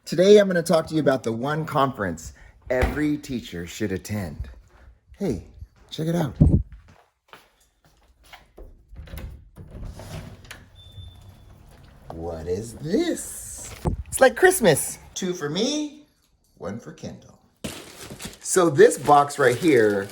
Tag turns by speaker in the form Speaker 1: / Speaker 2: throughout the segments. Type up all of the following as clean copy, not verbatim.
Speaker 1: Today I'm going to talk to you about the one conference every teacher should attend. Hey, check it out. What is this? It's like Christmas. 2 for me, 1 for Kendall. So this box right here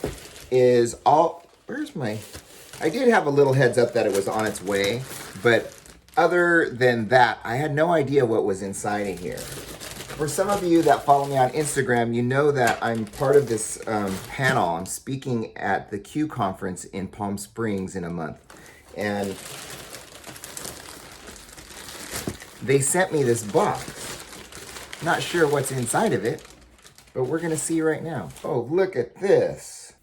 Speaker 1: is all, I did have a little heads up that it was on its way, but other than that, I had no idea what was inside of here. For some of you that follow me on Instagram, you know that I'm part of this panel. I'm speaking at the Q conference in Palm Springs in a month. And they sent me this box. Not sure what's inside of it, but we're gonna see right now. Oh, look at this.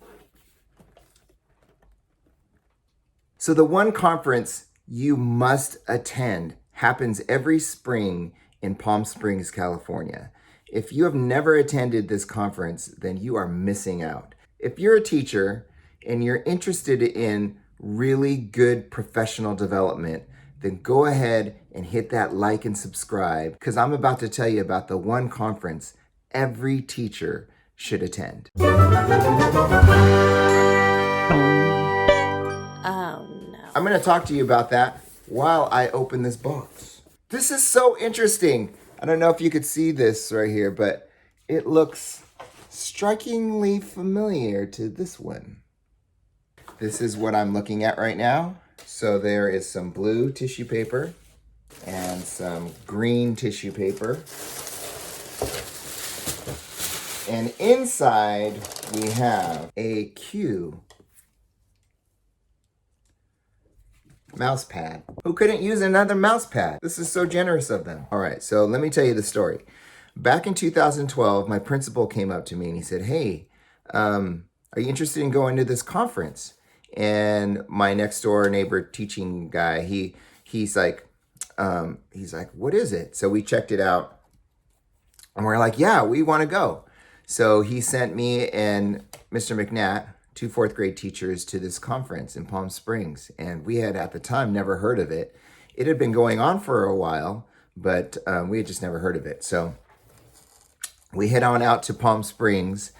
Speaker 1: So the one conference you must attend happens every spring in Palm Springs, California. If you have never attended this conference, then you are missing out. If you're a teacher and you're interested in really good professional development, then go ahead and hit that like and subscribe, because I'm about to tell you about the one conference every teacher should attend.
Speaker 2: Oh no.
Speaker 1: I'm going to talk to you about that while I open this box. This is so interesting. I don't know if you could see this right here, but it looks strikingly familiar to this one. This is what I'm looking at right now. So there is some blue tissue paper and some green tissue paper. And inside we have a Q mouse pad. Who couldn't use another mouse pad? This is so generous of them. All right, so let me tell you the story. Back in 2012, my principal came up to me and he said, hey, are you interested in going to this conference? And my next door neighbor teaching guy, he's like, what is it? So we checked it out and we're like, yeah, we want to go. So he sent me and Mr. McNatt, 2 4th grade teachers, to this conference in Palm Springs. And we had at the time never heard of it. It had been going on for a while, but we had just never heard of it. So we head on out to Palm Springs,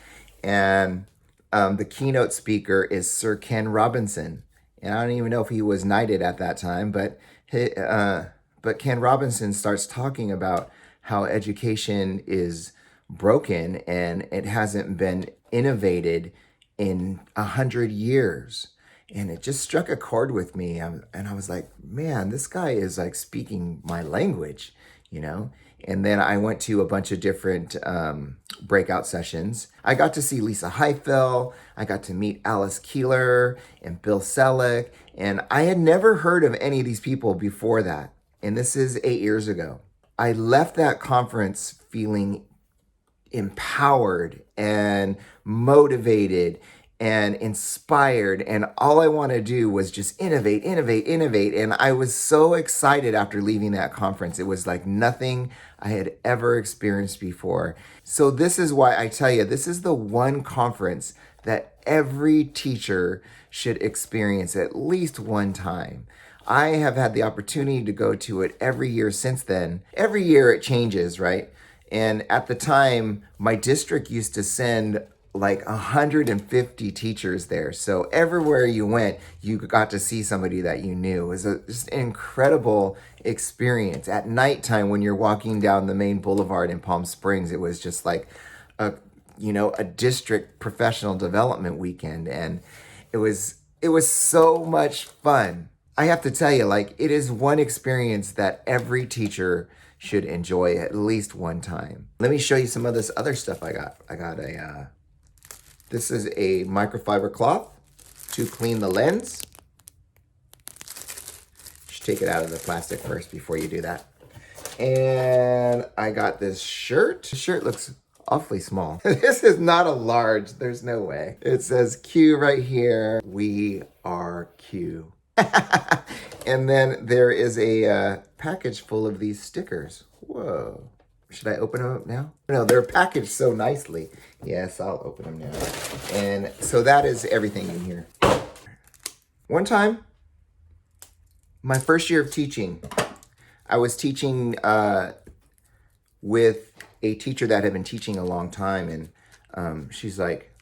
Speaker 1: and the keynote speaker is Sir Ken Robinson. And I don't even know if he was knighted at that time, but Ken Robinson starts talking about how education is broken and it hasn't been innovated in 100 years. And it just struck a chord with me. And I was like, man, this guy is like speaking my language, you know? And then I went to a bunch of different breakout sessions. I got to see Lisa Heifel. I got to meet Alice Keeler and Bill Selleck. And I had never heard of any of these people before that. And this is 8 years ago. I left that conference feeling empowered and motivated and inspired, and all I want to do was just innovate. And I was so excited after leaving that conference. It was like nothing I had ever experienced before. So this is why I tell you, this is the one conference that every teacher should experience at least one time. I have had the opportunity to go to it every year since then. Every year it changes, right? And at the time, my district used to send like 150 teachers there. So everywhere you went, you got to see somebody that you knew. It was just an incredible experience. At nighttime, when you're walking down the main boulevard in Palm Springs, it was just like a district professional development weekend. And it was so much fun. I have to tell you, like, it is one experience that every teacher should enjoy at least one time. Let me show you some of this other stuff I got. I got this is a microfiber cloth to clean the lens. You should take it out of the plastic first before you do that. And I got this shirt. The shirt looks awfully small. This is not a large, there's no way. It says Q right here. We are Q. And then there is a package full of these stickers. Whoa. Should I open them up now? No, they're packaged so nicely. Yes, I'll open them now. And so that is everything in here. One time, my first year of teaching, I was teaching with a teacher that had been teaching a long time, and she's like,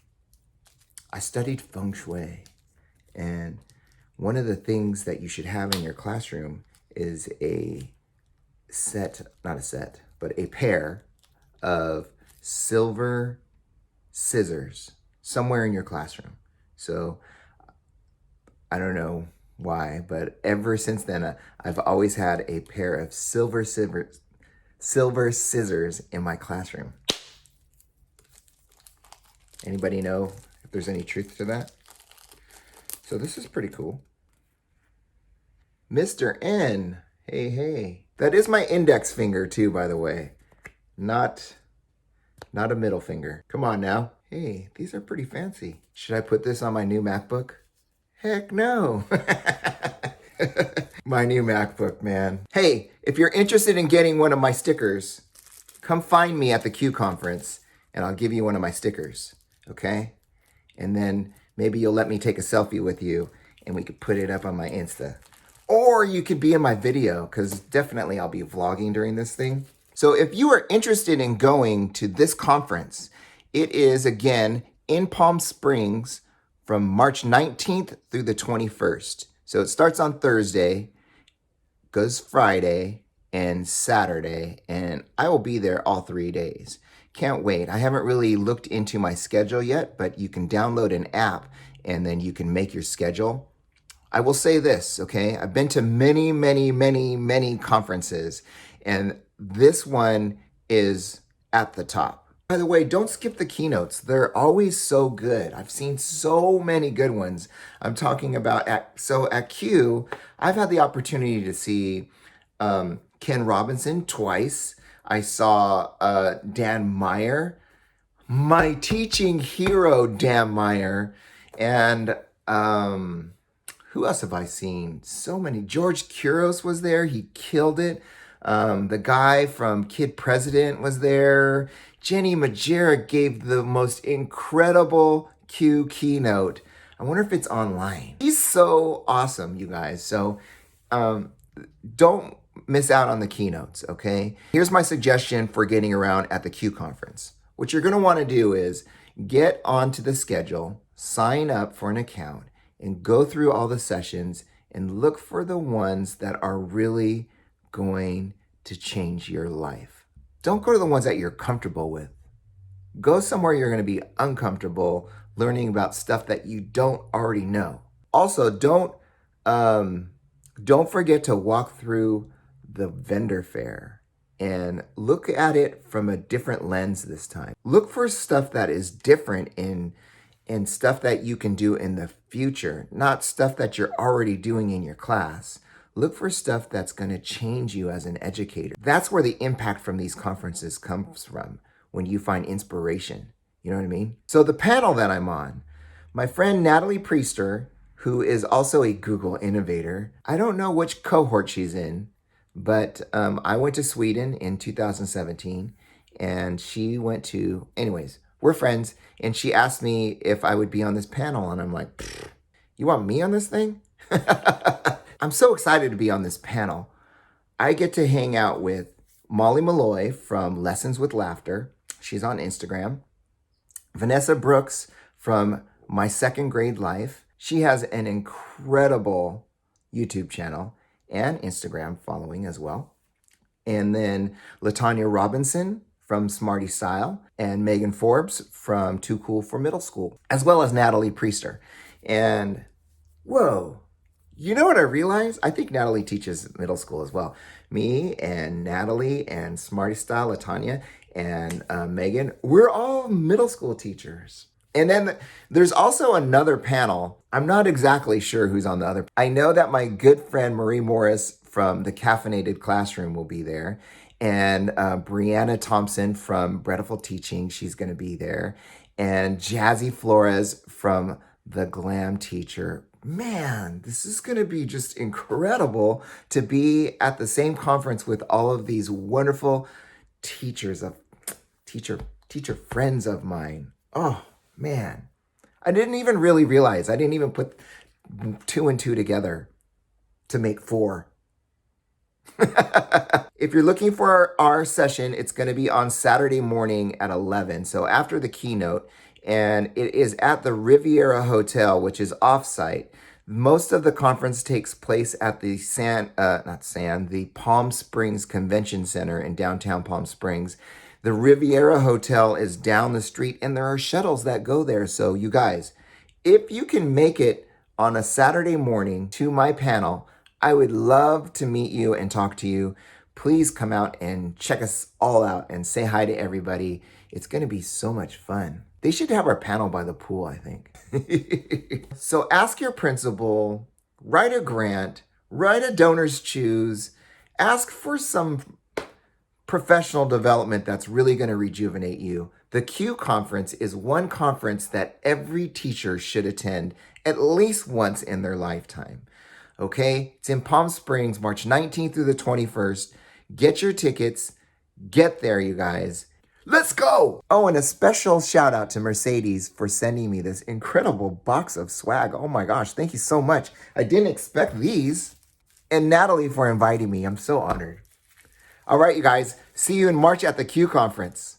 Speaker 1: I studied feng shui, and one of the things that you should have in your classroom is a pair of silver scissors somewhere in your classroom. So I don't know why, but ever since then, I've always had a pair of silver scissors in my classroom. Anybody know if there's any truth to that? So this is pretty cool. Mr. N, hey, hey. That is my index finger too, by the way. Not a middle finger. Come on now. Hey, these are pretty fancy. Should I put this on my new MacBook? Heck no. My new MacBook, man. Hey, if you're interested in getting one of my stickers, come find me at the Q conference and I'll give you one of my stickers, okay? And then maybe you'll let me take a selfie with you and we could put it up on my Insta. Or you could be in my video, because definitely I'll be vlogging during this thing. So if you are interested in going to this conference, it is, again, in Palm Springs from March 19th through the 21st. So it starts on Thursday, goes Friday and Saturday, and I will be there all 3 days. Can't wait. I haven't really looked into my schedule yet, but you can download an app and then you can make your schedule. I will say this, okay? I've been to many, many, many, many conferences, and this one is at the top. By the way, don't skip the keynotes. They're always so good. I've seen so many good ones. I'm talking about at Q, I've had the opportunity to see Ken Robinson twice. I saw Dan Meyer, my teaching hero, Dan Meyer, and who else have I seen? So many. George Kuros was there. He killed it. The guy from Kid President was there. Jenny Majera gave the most incredible Q keynote. I wonder if it's online. He's so awesome, you guys. So don't miss out on the keynotes, okay? Here's my suggestion for getting around at the Q conference. What you're going to want to do is get onto the schedule, sign up for an account, and go through all the sessions and look for the ones that are really going to change your life. Don't go to the ones that you're comfortable with. Go somewhere you're going to be uncomfortable learning about stuff that you don't already know. Also, don't forget to walk through the vendor fair and look at it from a different lens this time. Look for stuff that is different and stuff that you can do in the future, not stuff that you're already doing in your class. Look for stuff that's going to change you as an educator. That's where the impact from these conferences comes from, when you find inspiration. You know what I mean? So the panel that I'm on, my friend Natalie Priester, who is also a Google innovator, I don't know which cohort she's in, but I went to Sweden in 2017 and she went to, anyways, we're friends, and she asked me if I would be on this panel, and I'm like, you want me on this thing? I'm so excited to be on this panel. I get to hang out with Molly Malloy from Lessons with Laughter. She's on Instagram. Vanessa Brooks from My Second Grade Life. She has an incredible YouTube channel and Instagram following as well. And then LaTanya Robinson from Smarty Style, and Megan Forbes from Too Cool for Middle School, as well as Natalie Priester. And whoa, you know what I realized? I think Natalie teaches middle school as well. Me and Natalie and Smarty Style, LaTanya, and Megan, we're all middle school teachers. And then there's also another panel. I'm not exactly sure who's on the other. I know that my good friend Marie Morris from the Caffeinated Classroom will be there. And Brianna Thompson from Breadful Teaching, she's going to be there. And Jazzy Flores from The Glam Teacher. Man, this is going to be just incredible to be at the same conference with all of these wonderful teacher friends of mine. Oh, man. I didn't even really realize. I didn't even put 2 and 2 together to make 4. If you're looking for our session, it's going to be on Saturday morning at 11. So after the keynote, and it is at the Riviera Hotel, which is offsite. Most of the conference takes place at the the Palm Springs Convention Center in downtown Palm Springs. The Riviera Hotel is down the street, and there are shuttles that go there. So you guys, if you can make it on a Saturday morning to my panel, I would love to meet you and talk to you. Please come out and check us all out and say hi to everybody. It's going to be so much fun. They should have our panel by the pool, I think. So ask your principal, write a grant, write a donor's choose, ask for some professional development that's really going to rejuvenate you. The Q conference is one conference that every teacher should attend at least once in their lifetime. Okay? It's in Palm Springs, March 19th through the 21st. Get your tickets. Get there, you guys. Let's go! Oh, and a special shout out to Mercedes for sending me this incredible box of swag. Oh my gosh, thank you so much. I didn't expect these. And Natalie for inviting me. I'm so honored. All right, you guys. See you in March at the Q conference.